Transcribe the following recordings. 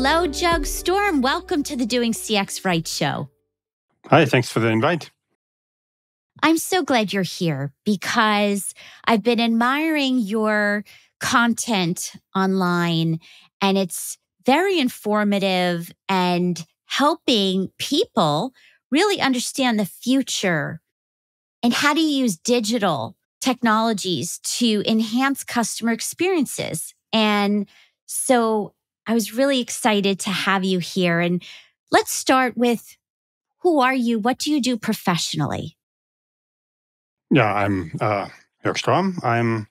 Hello, Joerg Storm. Welcome to the DoingCXRight show. Hi, thanks for the invite. I'm so glad you're here because I've been admiring your content online, and it's very informative and helping people really understand the future and how to use digital technologies to enhance customer experiences. And so I was really excited to have you here. And let's start with, who are you? What do you do professionally? Yeah, I'm Joerg Storm. I'm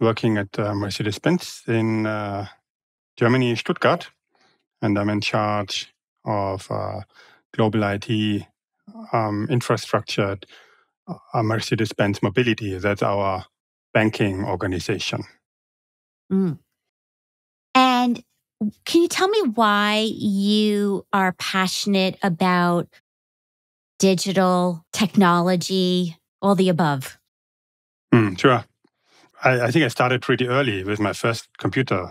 working at Mercedes-Benz in Germany, Stuttgart, and I'm in charge of global IT infrastructure at Mercedes-Benz Mobility. That's our banking organization. Mm. And can you tell me why you are passionate about digital technology, all the above? Sure. I think I started pretty early with my first computer,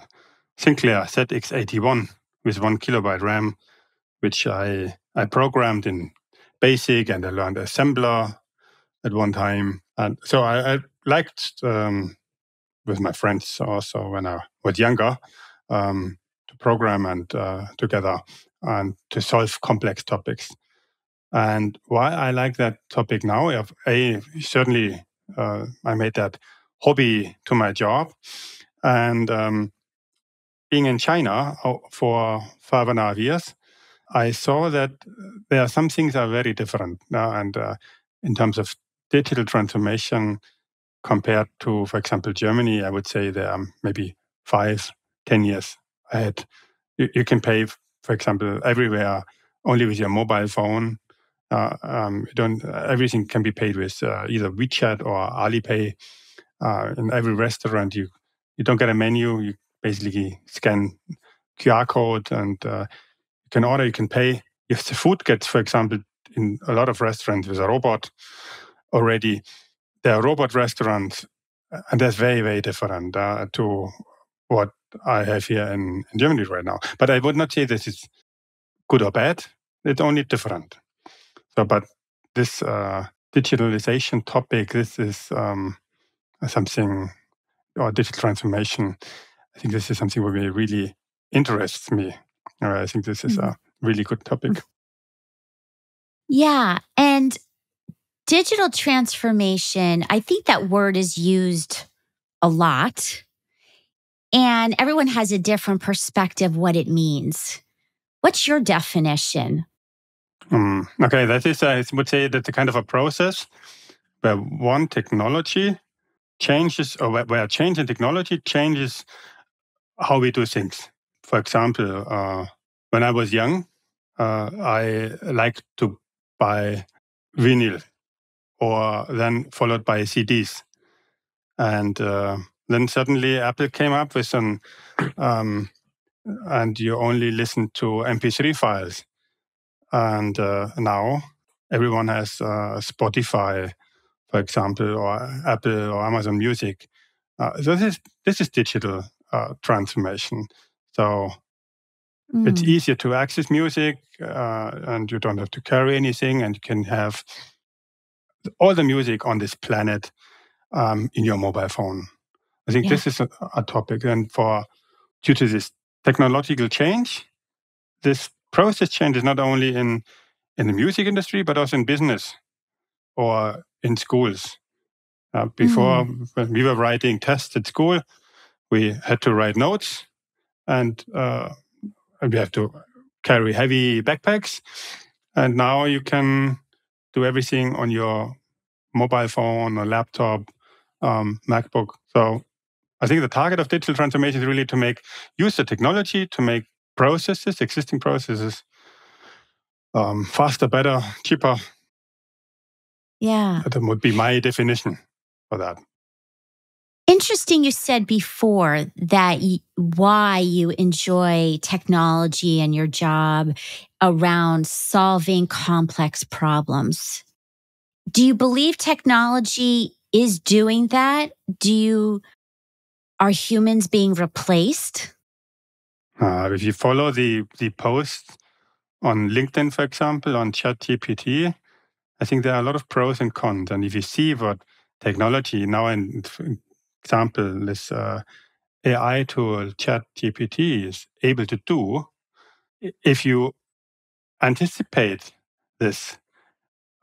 Sinclair ZX81 with 1 kilobyte RAM, which I programmed in BASIC, and I learned assembler at one time. And so I liked, with my friends also when I was younger, to program and together and to solve complex topics. And why I like that topic now, certainly I made that hobby to my job. And being in China for 5.5 years, I saw that there are some things are very different now, and in terms of digital transformation compared to, for example, Germany, I would say they are maybe 5-10 years ahead. You can pay, for example, everywhere only with your mobile phone. Everything can be paid with either WeChat or Alipay. In every restaurant, you don't get a menu. You basically scan QR code, and you can order, you can pay. If the food gets, for example, in a lot of restaurants with a robot already, there are robot restaurants, and that's very, very different to what I have here in Germany right now. But I would not say this is good or bad. It's only different. So, but this digitalization topic, this is something, or digital transformation, I think this is something that really interests me. I think this is a really good topic. Yeah. And digital transformation, I think that word is used a lot, and everyone has a different perspective what it means. What's your definition? Okay, that is, I would say that's a kind of a process where one technology changes, or where a change in technology changes how we do things. For example, when I was young, I liked to buy vinyl, or then followed by CDs. And then suddenly Apple came up with and you only listen to MP3 files. And now everyone has Spotify, for example, or Apple or Amazon Music. So this is digital transformation. So it's easier to access music, and you don't have to carry anything, and you can have all the music on this planet in your mobile phone. I think this is a topic, and due to this technological change, this process change is not only in the music industry, but also in business or in schools. Before, when we were writing tests at school, we had to write notes, and we have to carry heavy backpacks. And now you can do everything on your mobile phone or laptop, MacBook. So I think the target of digital transformation is really to use the technology to make existing processes, faster, better, cheaper. Yeah. That would be my definition for that. Interesting you said before that why you enjoy technology and your job around solving complex problems. Do you believe technology is doing that? Are humans being replaced? If you follow the posts on LinkedIn, for example, on ChatGPT, I think there are a lot of pros and cons. And if you see what technology now, for example, this AI tool ChatGPT is able to do, if you anticipate this,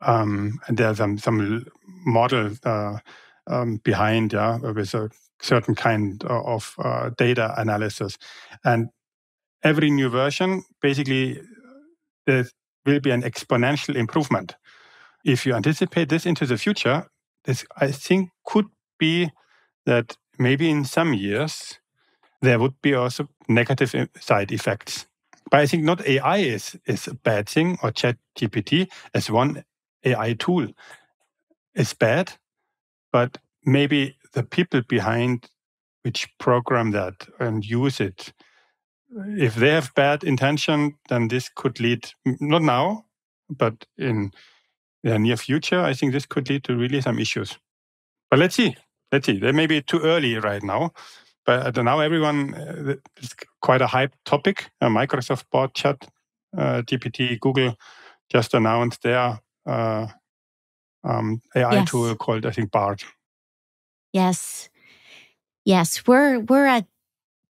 and there's some model behind, with a certain kind of data analysis, and every new version basically there will be an exponential improvement. If you anticipate this into the future, this I think could be that maybe in some years there would be also negative side effects. But I think not AI is a bad thing, or ChatGPT as one AI tool is bad, but maybe the people behind which program that and use it, if they have bad intention, then this could lead, not now, but in the near future, I think this could lead to really some issues. But let's see. They may be too early right now. But now everyone, it's quite a hype topic. Microsoft bought Chat GPT. Google just announced their AI tool called, I think, Bard. Yes. We're at,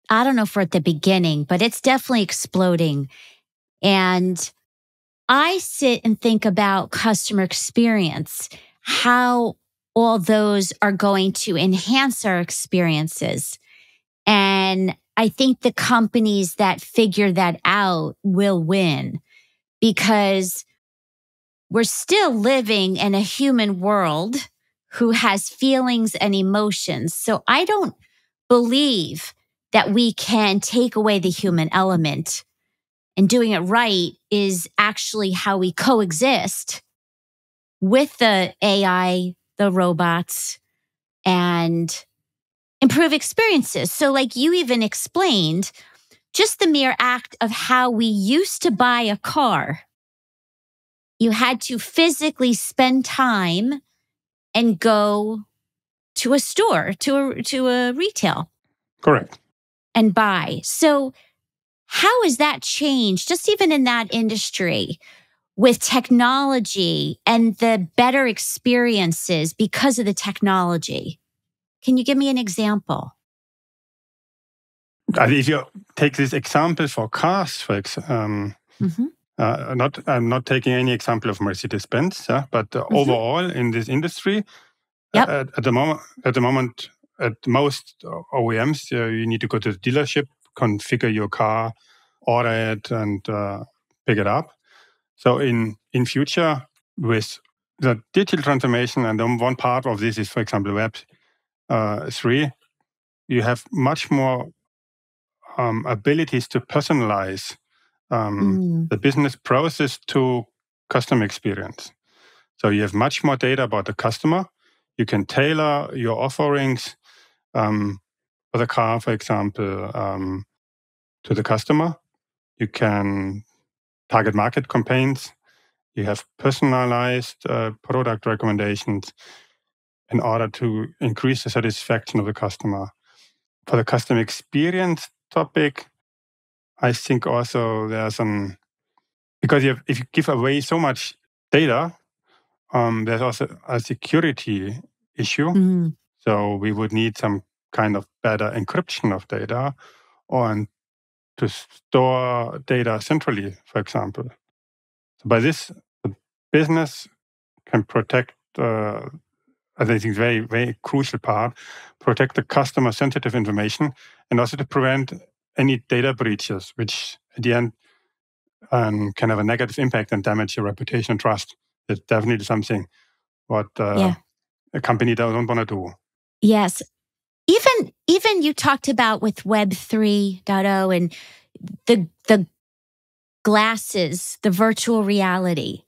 I don't know if we're at the beginning, but it's definitely exploding. And I sit and think about customer experience, how all those are going to enhance our experiences. And I think the companies that figure that out will win, because we're still living in a human world who has feelings and emotions. So I don't believe that we can take away the human element. And doing it right is actually how we coexist with the AI, the robots, and improve experiences. So like you even explained, just the mere act of how we used to buy a car, you had to physically spend time and go to a store, to a retail. Correct. And buy. So how has that changed, just even in that industry, with technology and the better experiences because of the technology? Can you give me an example? If you take this example for cars, for example, I'm not taking any example of Mercedes-Benz, but overall in this industry, at the moment, at most OEMs, you need to go to the dealership, configure your car, order it, and pick it up. So in future, with the digital transformation, and then one part of this is, for example, Web 3, you have much more abilities to personalize the business process to customer experience. So you have much more data about the customer. You can tailor your offerings for the car, for example, to the customer. You can target market campaigns. You have personalized product recommendations in order to increase the satisfaction of the customer. For the customer experience topic, I think also there's because if you give away so much data, there's also a security issue. So we would need some kind of better encryption of data, or to store data centrally, for example. So by this, the business can protect, I think very, very crucial part, protect the customer sensitive information, and also to prevent any data breaches, which at the end can have a negative impact and damage your reputation and trust. It's definitely something what a company doesn't want to do. Yes. Even you talked about with Web 3.0 and the glasses, the virtual reality.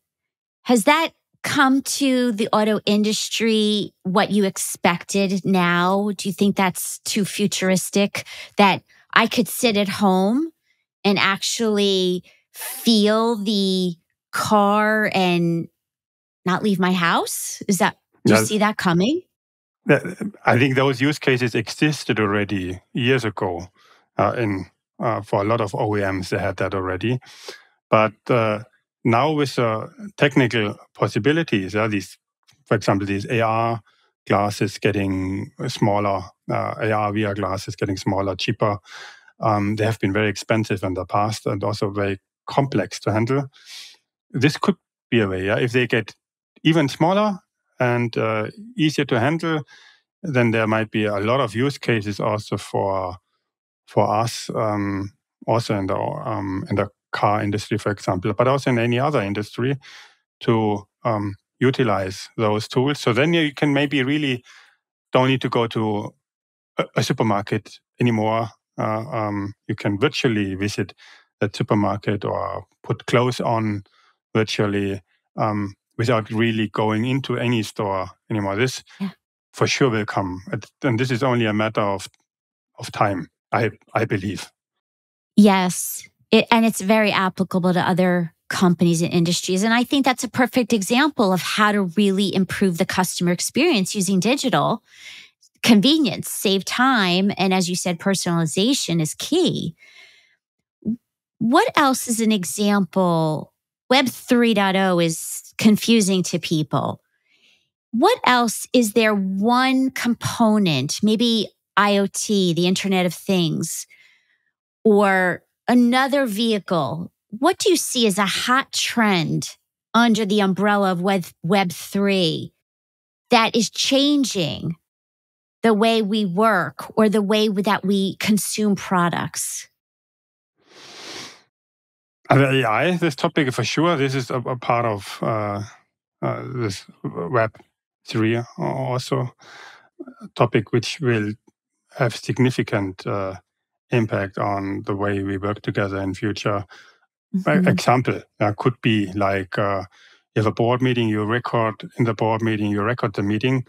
Has that come to the auto industry what you expected now? Do you think that's too futuristic, that I could sit at home and actually feel the car and not leave my house? Do you see that coming? I think those use cases existed already years ago in For a lot of OEMs, they had that already. But now with technical possibilities, these, for example, these AR glasses getting smaller, AR VR glasses getting smaller, cheaper. They have been very expensive in the past and also very complex to handle. This could be a way, if they get even smaller and easier to handle, then there might be a lot of use cases also for us, also in the car industry, for example, but also in any other industry to utilize those tools. So then you can maybe really don't need to go to a supermarket anymore. You can virtually visit a supermarket or put clothes on virtually without really going into any store anymore. This for sure will come. And this is only a matter of time, I believe. Yes. And it's very applicable to other companies and industries. And I think that's a perfect example of how to really improve the customer experience using digital. Convenience, save time, and as you said, personalization is key. What else is an example? Web 3.0 is confusing to people. What else is there one component, maybe IoT, the Internet of Things, or another vehicle? What do you see as a hot trend under the umbrella of Web 3 that is changing the way we work or the way that we consume products? AI, this topic for sure. This is a part of this Web 3 also a topic which will have significant impact on the way we work together in future. Example could be like you have a board meeting, you record in the board meeting, you record the meeting.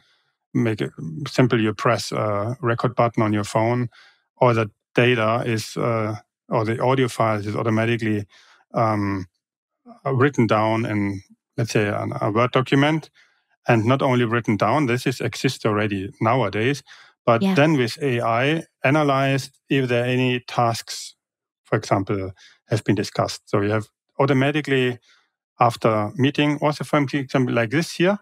Make it simple, you press a record button on your phone, or the data is, or the audio files is automatically written down in, let's say, a Word document. And not only written down, this exists already nowadays, but then with AI, analyze if there are any tasks, for example, have been discussed. So you have automatically, after meeting, also for example, like this here,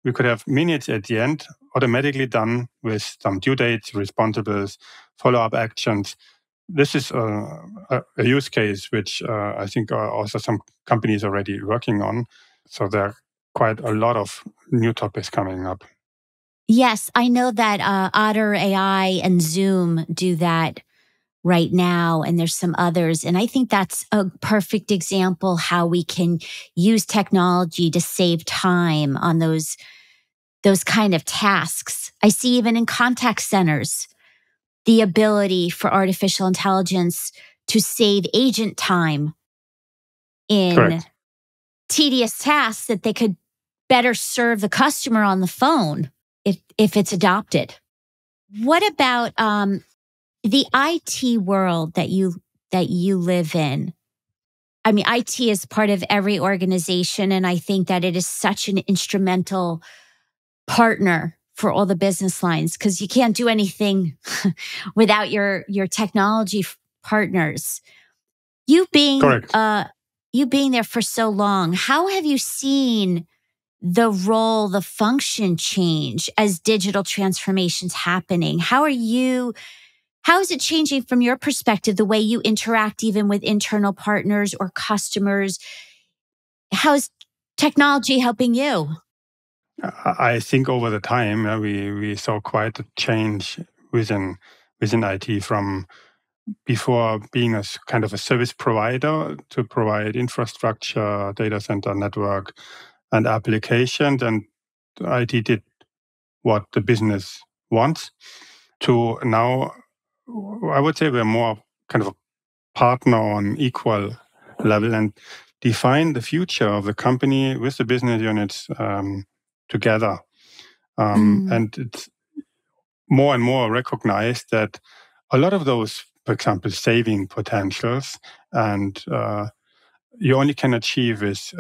we could have minutes at the end automatically done with some due dates, responsibles, follow-up actions. This is a use case which I think are also some companies already working on. So there are quite a lot of new topics coming up. Yes, I know that Otter AI and Zoom do that right now, and there's some others. And I think that's a perfect example how we can use technology to save time on those kind of tasks. I see even in contact centers, the ability for artificial intelligence to save agent time in tedious tasks that they could better serve the customer on the phone if it's adopted. What about the IT world that you live in? I mean, IT is part of every organization, and I think that it is such an instrumental partner for all the business lines because you can't do anything without your technology partners. You being there for so long, how have you seen the role, the function change as digital transformation's happening? How is it changing from your perspective, the way you interact even with internal partners or customers? How is technology helping you? I think over the time we saw quite a change within IT from before being a kind of a service provider to provide infrastructure, data center network, and applications. And IT did what the business wants. To now, I would say we're more kind of a partner on equal level and define the future of the company with the business units together. And it's more and more recognized that a lot of those, for example, saving potentials and you only can achieve with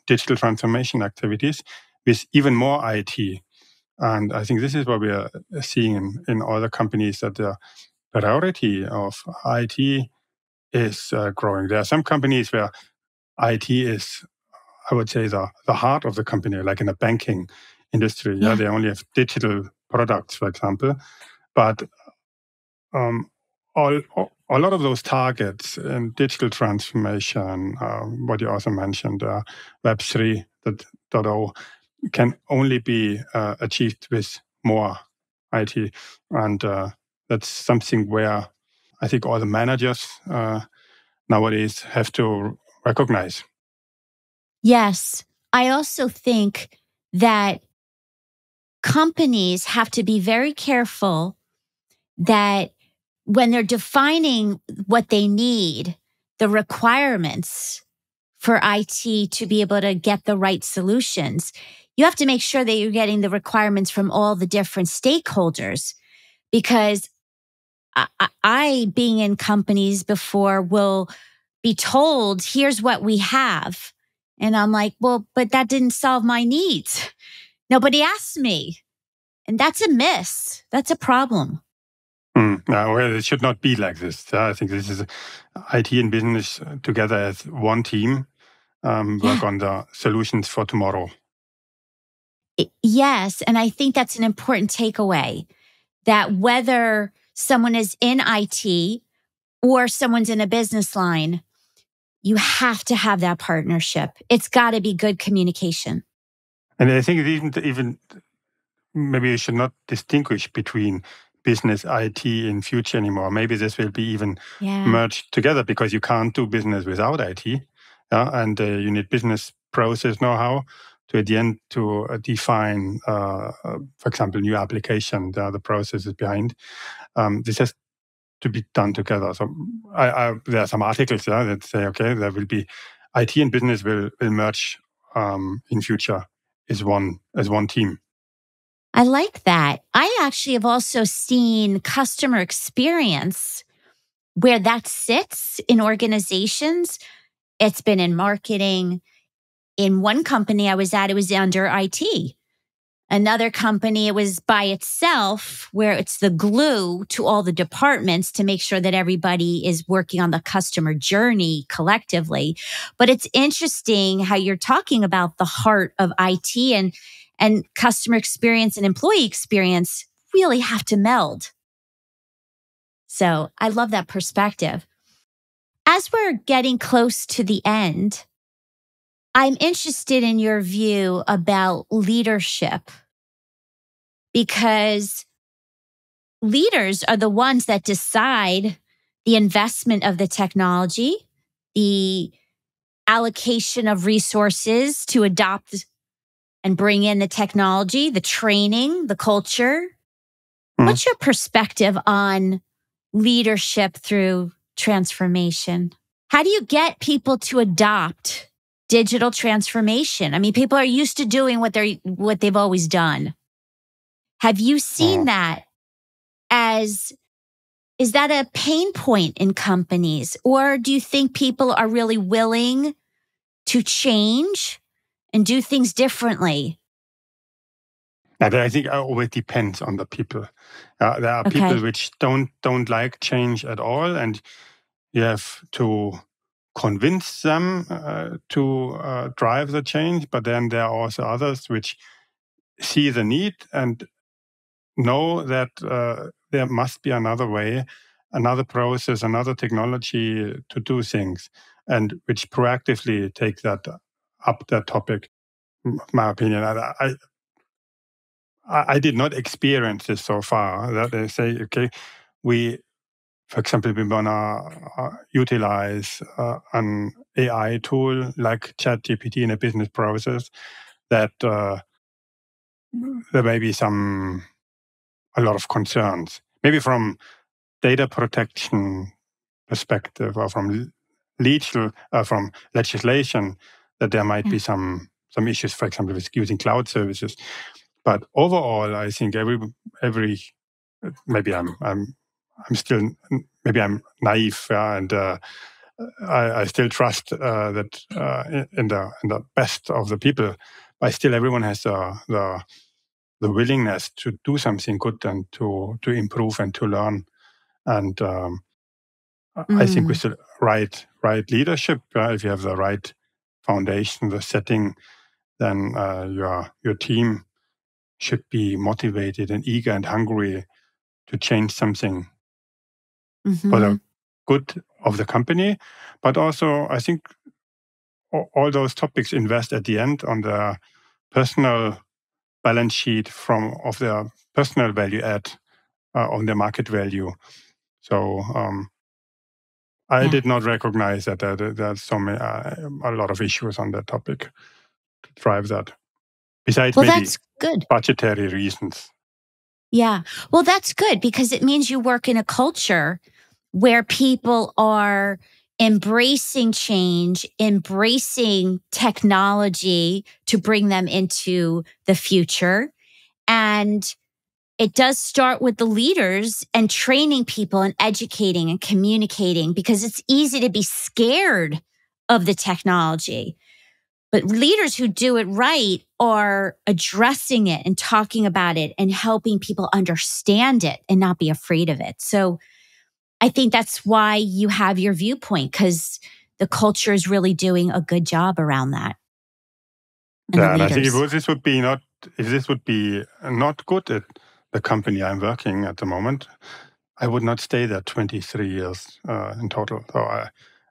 digital transformation activities with even more IT. And I think this is what we are seeing in other companies, that the priority of IT is growing. There are some companies where IT is, I would say, the heart of the company, like in the banking industry. Yeah, Yeah. they only have digital products, for example. But um, a lot of those targets in digital transformation, what you also mentioned, Web 3.0, can only be achieved with more IT. And that's something where I think all the managers nowadays have to recognize. Yes. I also think that companies have to be very careful that when they're defining what they need, the requirements for IT to be able to get the right solutions, you have to make sure that you're getting the requirements from all the different stakeholders. Because I being in companies before, will be told, here's what we have. And I'm like, well, but that didn't solve my needs. Nobody asked me. And that's a miss. That's a problem. Well, it should not be like this. I think this is IT and business together as one team, Yeah. work on the solutions for tomorrow. Yes. And I think that's an important takeaway, that whether someone is in IT or someone's in a business line, you have to have that partnership. It's got to be good communication. And I think even maybe you should not distinguish between business IT in future anymore. Maybe this will be even Yeah. merged together, because you can't do business without IT. And you need business process know-how to, at the end, to define, for example, new application, the processes behind. This has to be done together. So there are some articles that say, okay, there will be IT and business will merge in future as one team. I like that. I actually have also seen customer experience where that sits in organizations. It's been in marketing. In one company I was at, it was under IT. Another company, it was by itself, where it's the glue to all the departments to make sure that everybody is working on the customer journey collectively. But it's interesting how you're talking about the heart of IT, and customer experience and employee experience really have to meld. So I love that perspective. As we're getting close to the end, I'm interested in your view about leadership, because leaders are the ones that decide the investment of the technology, the allocation of resources to adopt and bring in the technology, the training, the culture. Mm. What's your perspective on leadership through transformation? How do you get people to adopt digital transformation? I mean, people are used to doing what they've always done. Have you seen that as, is that a pain point in companies? Or do you think people are really willing to change and do things differently? And I think it always depends on the people. There are people Okay. which don't like change at all, and you have to convince them to drive the change. But then there are also others which see the need and know that there must be another way, another process, another technology to do things, and which proactively take that topic. My opinion, I did not experience this so far. That they say, okay, we, for example, we want to utilize an AI tool like ChatGPT in a business process. That there may be a lot of concerns, maybe from data protection perspective, or from from legislation, that there might Yeah. be some issues, for example, with using cloud services. But overall, I think every maybe I'm still, maybe I'm naive, and I still trust that in the best of the people. But still, everyone has the willingness to do something good and to improve and to learn. And I think we Mm. still right leadership, if you have the right foundation, the setting, then your team should be motivated and eager and hungry to change something for Mm-hmm. the good of the company. But also, I think all those topics invest at the end on the personal balance sheet of their personal value add on their market value. So I Yeah. did not recognize that there's a lot of issues on that topic to drive that. Besides Well, maybe that's good. budgetary reasons. Yeah. Well, that's good because it means you work in a culture where people are embracing change, embracing technology to bring them into the future. And it does start with the leaders and training people and educating and communicating because it's easy to be scared of the technology. But leaders who do it right are addressing it and talking about it and helping people understand it and not be afraid of it. So I think that's why you have your viewpoint because the culture is really doing a good job around that and the Yeah, and I think leaders. if this would be not good at the company I'm working at the moment, I would not stay there 23 years in total. So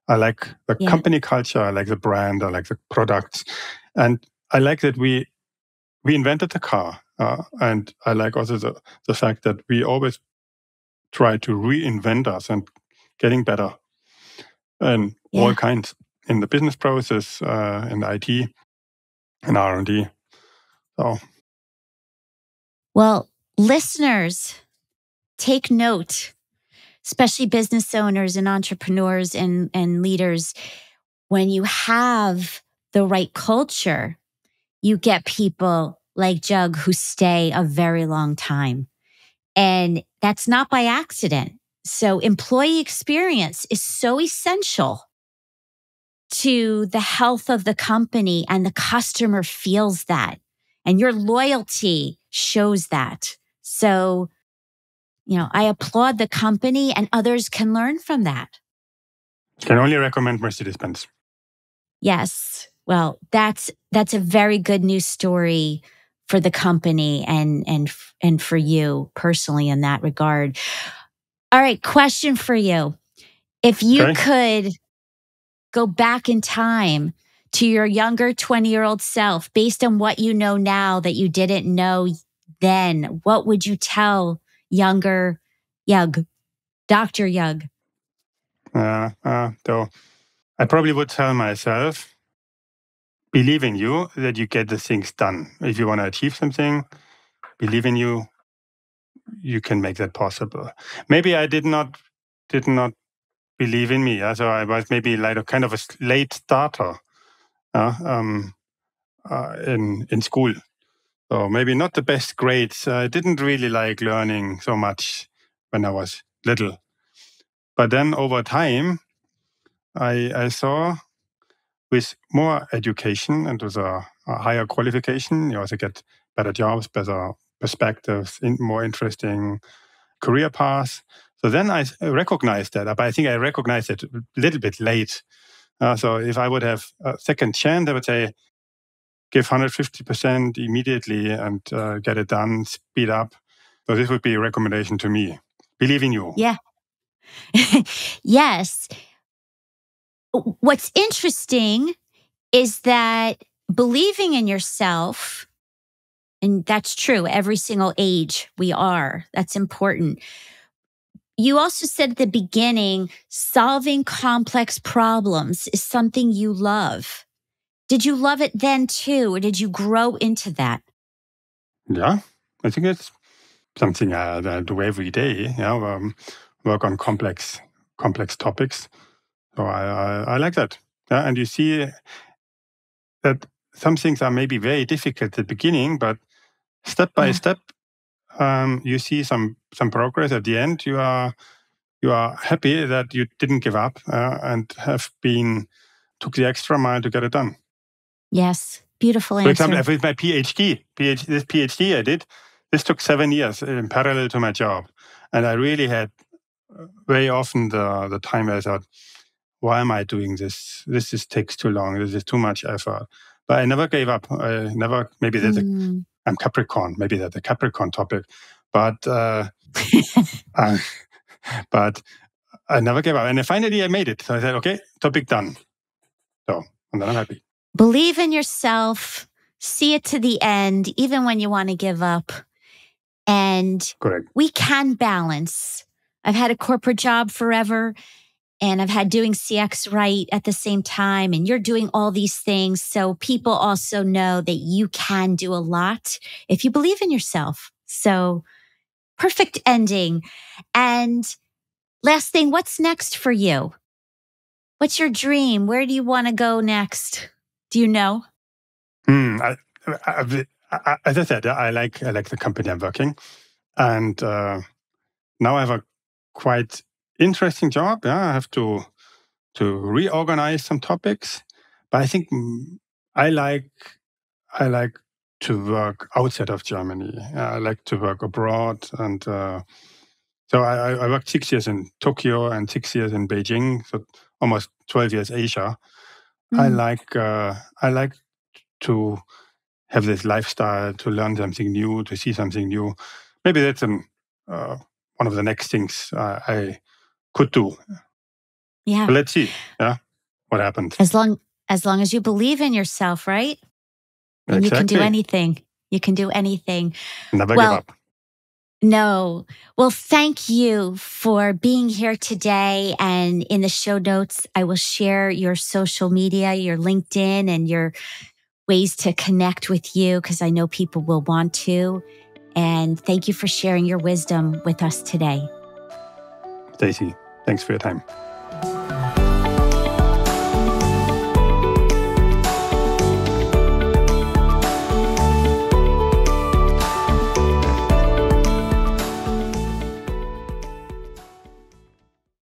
I like the Yeah. company culture, I like the brand, I like the products, and I like that we invented the car, and I like also the fact that we always try to reinvent us and getting better in all Yeah. kinds in the business process, in IT, and R&D. So Well, listeners, take note, especially business owners and entrepreneurs and leaders. When you have the right culture, you get people like Jug who stay a very long time. And that's not by accident. So employee experience is so essential to the health of the company, and the customer feels that. And your loyalty shows that. So, I applaud the company and others can learn from that. can only recommend Mercedes-Benz. Yes. Well, that's a very good news story for the company and for you personally in that regard. All right, question for you. If you Okay. could go back in time to your younger 20-year-old self, based on what you know now that you didn't know then, what would you tell younger Joerg, Dr. Joerg? So I probably would tell myself, believe in you that you get the things done. If you want to achieve something, believe in you, you can make that possible. Maybe I did not believe in me. So I was maybe like a kind of a late starter in school. So maybe not the best grades. I didn't really like learning so much when I was little. But then over time, I saw with more education and with a higher qualification, you also get better jobs, better perspectives, more interesting career paths. So then I recognized that, but I think I recognized it a little bit late. So if I would have a second chance, I would say give 150% immediately and get it done, speed up. So this would be a recommendation to me. Believe in you. Yeah. Yes. What's interesting is that believing in yourself, and that's true, every single age we are, that's important. You also said at the beginning, solving complex problems is something you love. Did you love it then too, or did you grow into that? Yeah, I think it's something that I do every day. Work on complex topics. So I like that. Yeah, and you see that some things are maybe very difficult at the beginning, but step by Yeah. step, you see some progress. At the end, you are happy that you didn't give up and have took the extra mile to get it done. Yes. Beautiful For example, answer. with my this PhD I did, this took 7 years in parallel to my job, and I really had very often the time where I thought, why am I doing this? This just takes too long. This is too much effort. But I never gave up. Maybe I'm Capricorn. Maybe that's a Capricorn topic. But but I never gave up. And finally I made it. So I said, okay, topic done. So, and then I'm happy. Believe in yourself. See it to the end, even when you want to give up. And correct. We can balance. I've had a corporate job forever, and I've had DoingCXRight at the same time, and you're doing all these things. So people also know that you can do a lot if you believe in yourself. So perfect ending. And last thing, what's next for you? What's your dream? Where do you want to go next? Do you know? As I said, I like the company I'm working, and now I have a quite interesting job. Yeah, I have to reorganize some topics, but I think I like to work outside of Germany. I like to work abroad, and so I worked 6 years in Tokyo and 6 years in Beijing, so almost 12 years Asia. I like to have this lifestyle, to learn something new, to see something new. Maybe that's one of the next things I could do. Yeah. But let's see. Yeah, what happens. As long as you believe in yourself, right? And exactly. You can do anything. You can do anything. Never give up. No. Well, thank you for being here today. And in the show notes, I will share your social media, your LinkedIn, and your ways to connect with you, because I know people will want to. And thank you for sharing your wisdom with us today. Stacy, thanks for your time.